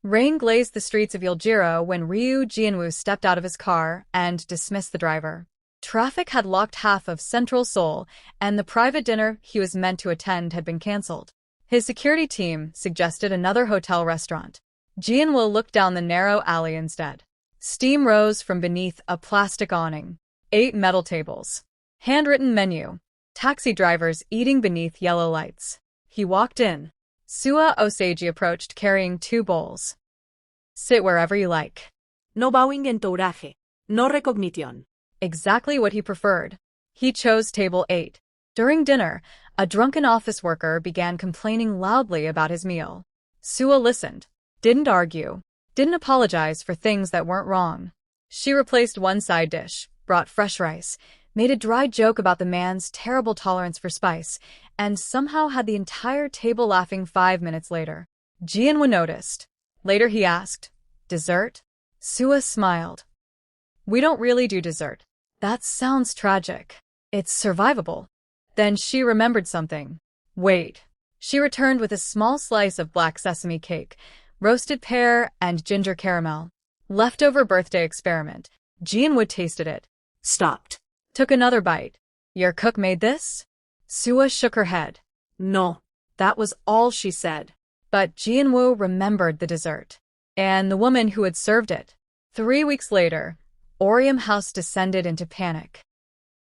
Rain glazed the streets of Yulgiro when Ryu Jianwoo stepped out of his car and dismissed the driver. Traffic had locked half of Central Seoul, and the private dinner he was meant to attend had been cancelled. His security team suggested another hotel restaurant. Jianwoo looked down the narrow alley instead. Steam rose from beneath a plastic awning. 8 metal tables. Handwritten menu. Taxi drivers eating beneath yellow lights. He walked in. Sua Osagie approached carrying 2 bowls. Sit wherever you like. No bowing en touraje. No recognition. Exactly what he preferred. He chose table 8. During dinner, a drunken office worker began complaining loudly about his meal. Sua listened. Didn't argue. Didn't apologize for things that weren't wrong. She replaced one side dish, brought fresh rice, made a dry joke about the man's terrible tolerance for spice, and somehow had the entire table laughing 5 minutes later. Jianwoo noticed. Later he asked, "Dessert?" Sua smiled. "We don't really do dessert." That sounds tragic. It's survivable. Then she remembered something. Wait. She returned with a small slice of black sesame cake, roasted pear, and ginger caramel. Leftover birthday experiment. Jianwoo tasted it. Stopped. Took another bite. Your cook made this? Sua shook her head. No. That was all she said. But Jianwoo remembered the dessert. And the woman who had served it. 3 weeks later, Orium House descended into panic.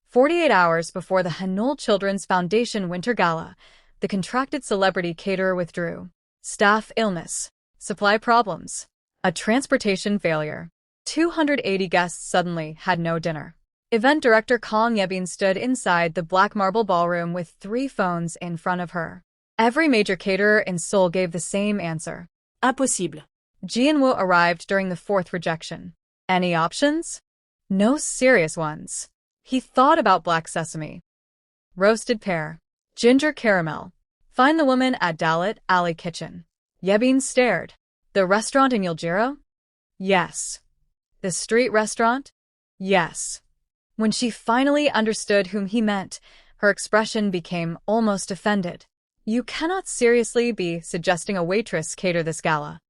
48 hours before the Hanul Children's Foundation Winter Gala, the contracted celebrity caterer withdrew. Staff illness. Supply problems. A transportation failure. 280 guests suddenly had no dinner. Event director Kong Yebin stood inside the black marble ballroom with 3 phones in front of her. Every major caterer in Seoul gave the same answer. Impossible. Jianwoo arrived during the 4th rejection. Any options? No serious ones. He thought about black sesame. Roasted pear. Ginger caramel. Find the woman at Dalit Alley Kitchen. Yebin stared. The restaurant in Yulgiro? Yes. The street restaurant? Yes. When she finally understood whom he meant, her expression became almost offended. You cannot seriously be suggesting a waitress cater this gala.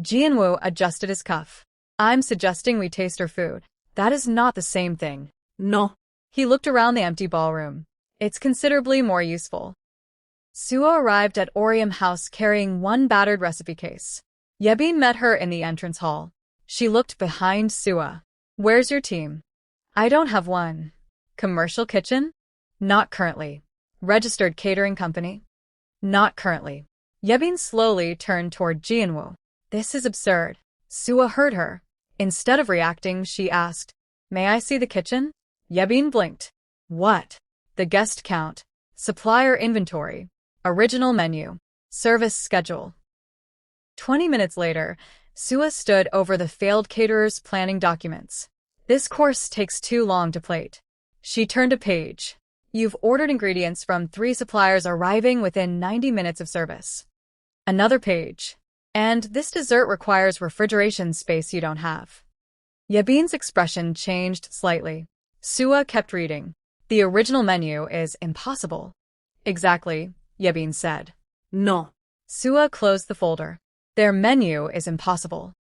Jianwoo adjusted his cuff. I'm suggesting we taste her food. That is not the same thing. No. He looked around the empty ballroom. It's considerably more useful. Sua arrived at Orium House carrying 1 battered recipe case. Yebin met her in the entrance hall. She looked behind Sua. Where's your team? I don't have one. Commercial kitchen? Not currently. Registered catering company? Not currently. Yebin slowly turned toward Jianwoo. This is absurd. Sua heard her. Instead of reacting, she asked, May I see the kitchen? Yebin blinked. What? The guest count. Supplier inventory. Original menu. Service schedule. 20 minutes later, Sua stood over the failed caterer's planning documents. This course takes too long to plate. She turned a page. You've ordered ingredients from 3 suppliers arriving within 90 minutes of service. Another page. And this dessert requires refrigeration space you don't have. Yebin's expression changed slightly. Sua kept reading. The original menu is impossible. Exactly, Yebin said. No. Sua closed the folder. Their menu is impossible.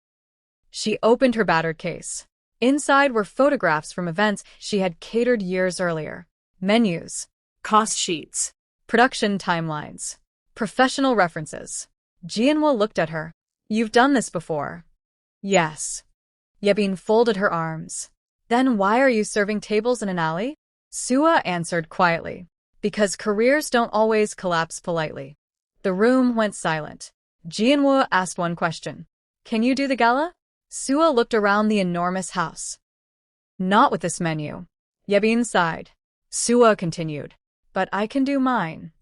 She opened her battered case. Inside were photographs from events she had catered years earlier. Menus. Cost sheets. Production timelines. Professional references. Jianwoo looked at her. You've done this before. Yes. Yebin folded her arms. Then why are you serving tables in an alley? Sua answered quietly. Because careers don't always collapse politely. The room went silent. Jianwoo asked one question. Can you do the gala? Sua looked around the enormous house. Not with this menu. Yebin sighed. Sua continued. But I can do mine.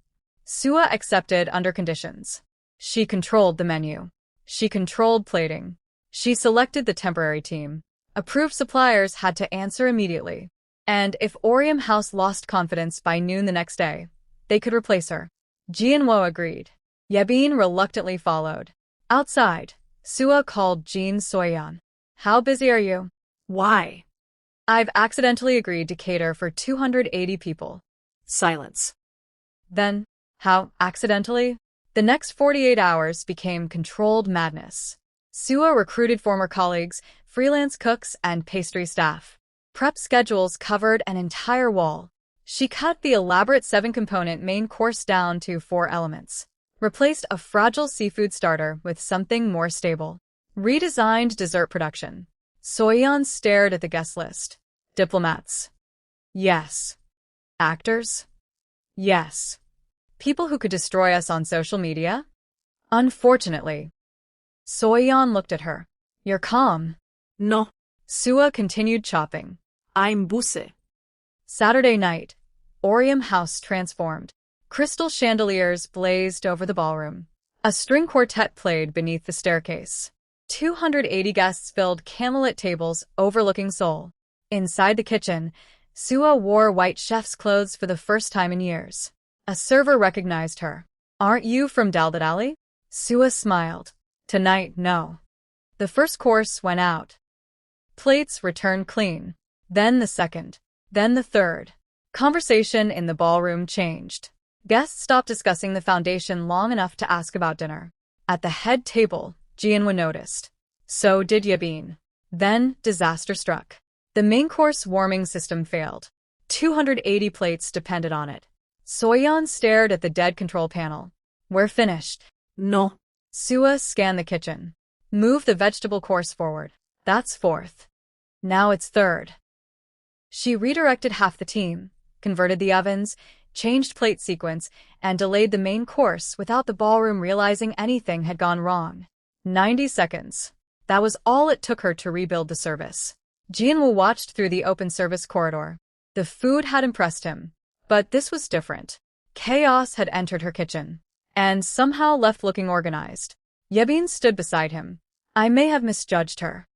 Sua accepted under conditions. She controlled the menu. She controlled plating. She selected the temporary team. Approved suppliers had to answer immediately. And if Orium House lost confidence by noon the next day, they could replace her. Jianwoo agreed. Yebin reluctantly followed. Outside, Sua called Jin Soyeon. How busy are you? Why? I've accidentally agreed to cater for 280 people. Silence. Then, how accidentally? The next 48 hours became controlled madness. Sua recruited former colleagues, freelance cooks, and pastry staff. Prep schedules covered an entire wall. She cut the elaborate 7-component main course down to 4 elements, replaced a fragile seafood starter with something more stable, redesigned dessert production. Soyeon stared at the guest list. Diplomats. Yes. Actors? Yes. People who could destroy us on social media? Unfortunately. Soyeon looked at her. You're calm. No. Sua continued chopping. I'm Buse. Saturday night. Orium House transformed. Crystal chandeliers blazed over the ballroom. A string quartet played beneath the staircase. 280 guests filled candlelit tables overlooking Seoul. Inside the kitchen, Sua wore white chef's clothes for the first time in years. A server recognized her. Aren't you from Daldat Alley? Sua smiled. Tonight, no. The first course went out. Plates returned clean. Then the second. Then the third. Conversation in the ballroom changed. Guests stopped discussing the foundation long enough to ask about dinner. At the head table, Jianwoo noticed. So did Yabin. Then disaster struck. The main course warming system failed. 280 plates depended on it. Soyeon stared at the dead control panel. We're finished. No. Sua scanned the kitchen. Move the vegetable course forward. That's fourth. Now it's third. She redirected half the team, converted the ovens, changed plate sequence, and delayed the main course without the ballroom realizing anything had gone wrong. 90 seconds. That was all it took her to rebuild the service. Jianwoo watched through the open service corridor. The food had impressed him. But this was different. Chaos had entered her kitchen, and somehow left looking organized. Yebin stood beside him. I may have misjudged her.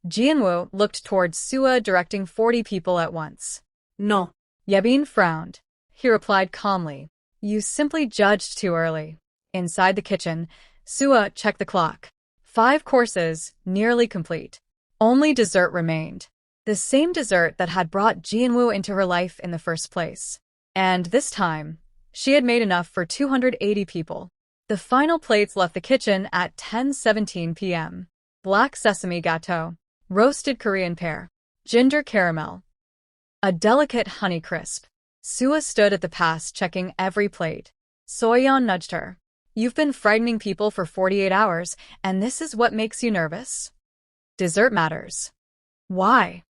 Jianwoo looked towards Sua, directing 40 people at once. No. Yebin frowned. He replied calmly. You simply judged too early. Inside the kitchen, Sua checked the clock. 5 courses, nearly complete. Only dessert remained. The same dessert that had brought Jianwoo into her life in the first place. And this time, she had made enough for 280 people. The final plates left the kitchen at 10:17 p.m. Black sesame gâteau, roasted Korean pear, ginger caramel, a delicate honey crisp. Sua stood at the pass checking every plate. Soyeon nudged her. You've been frightening people for 48 hours, and this is what makes you nervous? Dessert matters. Why?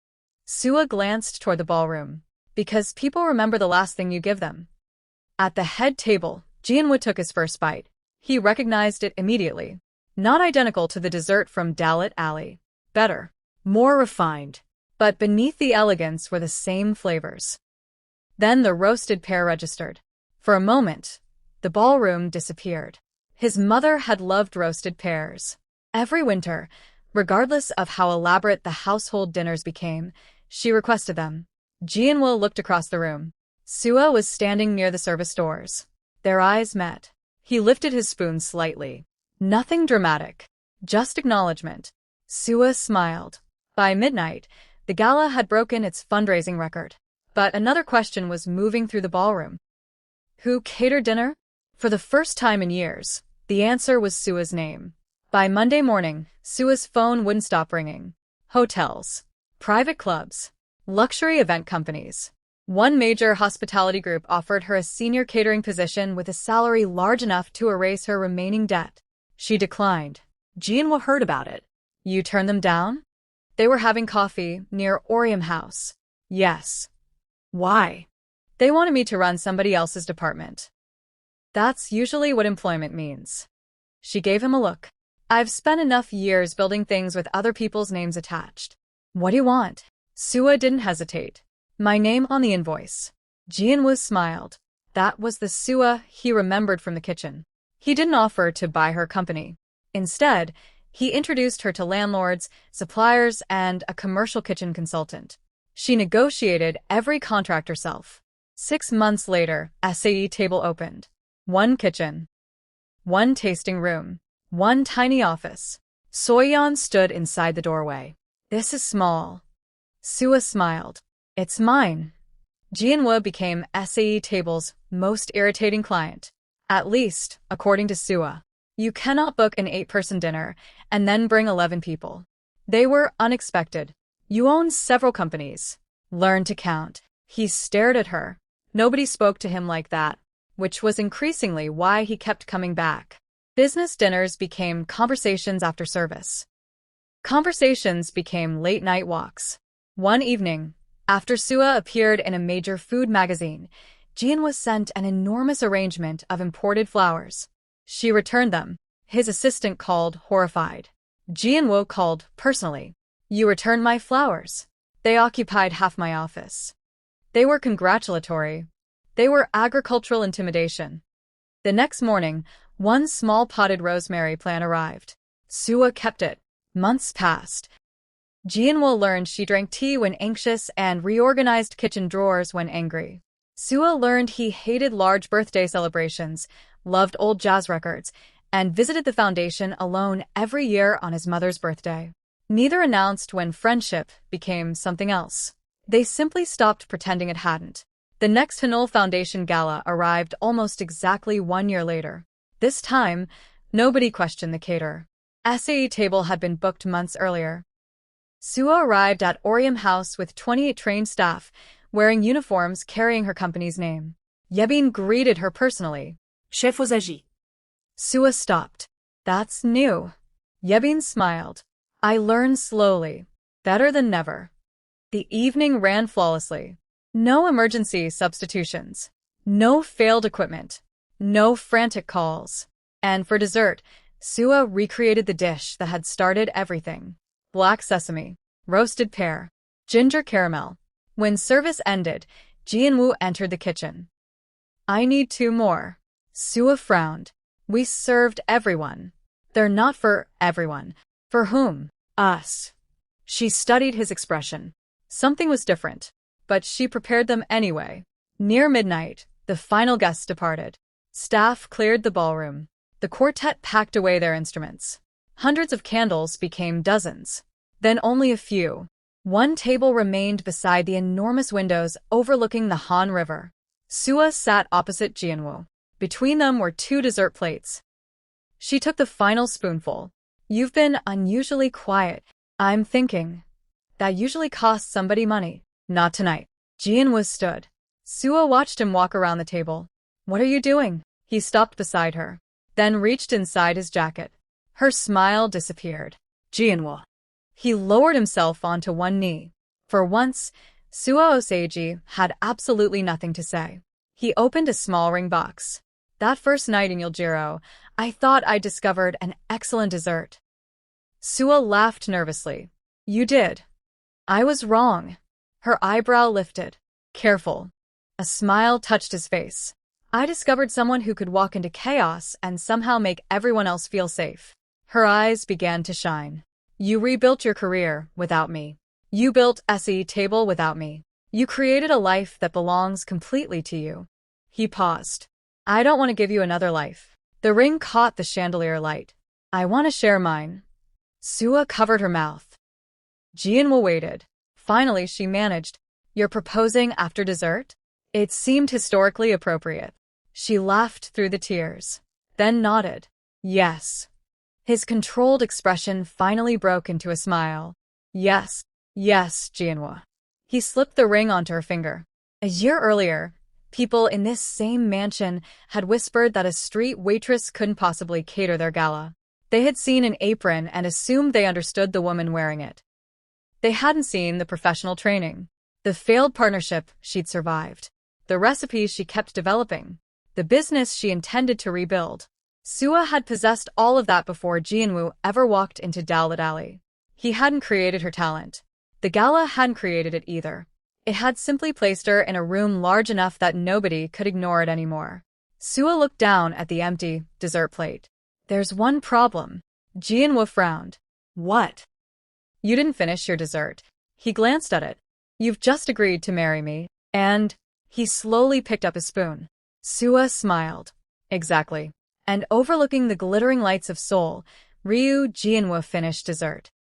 Sua glanced toward the ballroom. Because people remember the last thing you give them. At the head table, Jianwoo took his first bite. He recognized it immediately. Not identical to the dessert from Dallat Alley. Better. More refined. But beneath the elegance were the same flavors. Then the roasted pear registered. For a moment, the ballroom disappeared. His mother had loved roasted pears. Every winter, regardless of how elaborate the household dinners became, she requested them. Jianwoo looked across the room. Sua was standing near the service doors. Their eyes met. He lifted his spoon slightly. Nothing dramatic. Just acknowledgement. Sua smiled. By midnight, the gala had broken its fundraising record. But another question was moving through the ballroom. Who catered dinner? For the first time in years, the answer was Sua's name. By Monday morning, Sua's phone wouldn't stop ringing. Hotels, private clubs, luxury event companies. One major hospitality group offered her a senior catering position with a salary large enough to erase her remaining debt. She declined. Jianwoo heard about it. You turned them down? They were having coffee near Orium House. Yes. Why? They wanted me to run somebody else's department. That's usually what employment means. She gave him a look. I've spent enough years building things with other people's names attached. What do you want? Sua didn't hesitate. My name on the invoice. Jianwoo smiled. That was the Sua he remembered from the kitchen. He didn't offer to buy her company. Instead, he introduced her to landlords, suppliers, and a commercial kitchen consultant. She negotiated every contract herself. 6 months later, SAE table opened. 1 kitchen. 1 tasting room. 1 tiny office. Soyeon stood inside the doorway. This is small. Sua smiled. It's mine. Jianwoo became SAE table's most irritating client. At least, according to Sua. You cannot book an 8-person dinner and then bring 11 people. They were unexpected. You own several companies. Learn to count. He stared at her. Nobody spoke to him like that, which was increasingly why he kept coming back. Business dinners became conversations after service. Conversations became late-night walks. One evening, after Sua appeared in a major food magazine, Jean was sent an enormous arrangement of imported flowers. She returned them. His assistant called, horrified. Jianwu called, personally. You returned my flowers. They occupied half my office. They were congratulatory. They were agricultural intimidation. The next morning, one small potted rosemary plant arrived. Sua kept it. Months passed. Jianwu learned she drank tea when anxious and reorganized kitchen drawers when angry. Sua learned he hated large birthday celebrations, loved old jazz records, and visited the foundation alone every year on his mother's birthday. Neither announced when friendship became something else. They simply stopped pretending it hadn't. The next Hanul Foundation Gala arrived almost exactly 1 year later. This time, nobody questioned the caterer. SAE table had been booked months earlier. Sua arrived at Orium House with 28 trained staff, wearing uniforms carrying her company's name. Yebin greeted her personally. Chef was agi. Sua stopped. That's new. Yebin smiled. I learned slowly. Better than never. The evening ran flawlessly. No emergency substitutions. No failed equipment. No frantic calls. And for dessert, Sua recreated the dish that had started everything. Black sesame, roasted pear, ginger caramel. When service ended, Jianwu entered the kitchen. I need 2 more. Sua frowned. We served everyone. They're not for everyone. For whom? Us. She studied his expression. Something was different, but she prepared them anyway. Near midnight, the final guests departed. Staff cleared the ballroom. The quartet packed away their instruments. Hundreds of candles became dozens. Then only a few. One table remained beside the enormous windows overlooking the Han River. Sua sat opposite Jianwu. Between them were 2 dessert plates. She took the final spoonful. You've been unusually quiet. I'm thinking. That usually costs somebody money. Not tonight. Jianwu stood. Sua watched him walk around the table. What are you doing? He stopped beside her, then reached inside his jacket. Her smile disappeared. Jianwu. He lowered himself onto one knee. For once, Sua Oseiji had absolutely nothing to say. He opened a small ring box. That first night in Yulgiro, I thought I discovered an excellent dessert. Sua laughed nervously. You did. I was wrong. Her eyebrow lifted. Careful. A smile touched his face. I discovered someone who could walk into chaos and somehow make everyone else feel safe. Her eyes began to shine. You rebuilt your career without me. You built SE table without me. You created a life that belongs completely to you. He paused. I don't want to give you another life. The ring caught the chandelier light. I want to share mine. Sua covered her mouth. Jianwu waited. Finally, she managed. You're proposing after dessert? It seemed historically appropriate. She laughed through the tears, then nodded. Yes. His controlled expression finally broke into a smile. Yes, Jianwu. He slipped the ring onto her finger. A year earlier, people in this same mansion had whispered that a street waitress couldn't possibly cater their gala. They had seen an apron and assumed they understood the woman wearing it. They hadn't seen the professional training, the failed partnership she'd survived, the recipes she kept developing, the business she intended to rebuild. Sua had possessed all of that before Jianwu ever walked into Dalit Alley. He hadn't created her talent. The gala hadn't created it either. It had simply placed her in a room large enough that nobody could ignore it anymore. Sua looked down at the empty dessert plate. There's one problem. Jianwu frowned. What? You didn't finish your dessert. He glanced at it. You've just agreed to marry me, and... He slowly picked up his spoon. Sua smiled. Exactly. And overlooking the glittering lights of Seoul, Ryu Jianwu finished dessert.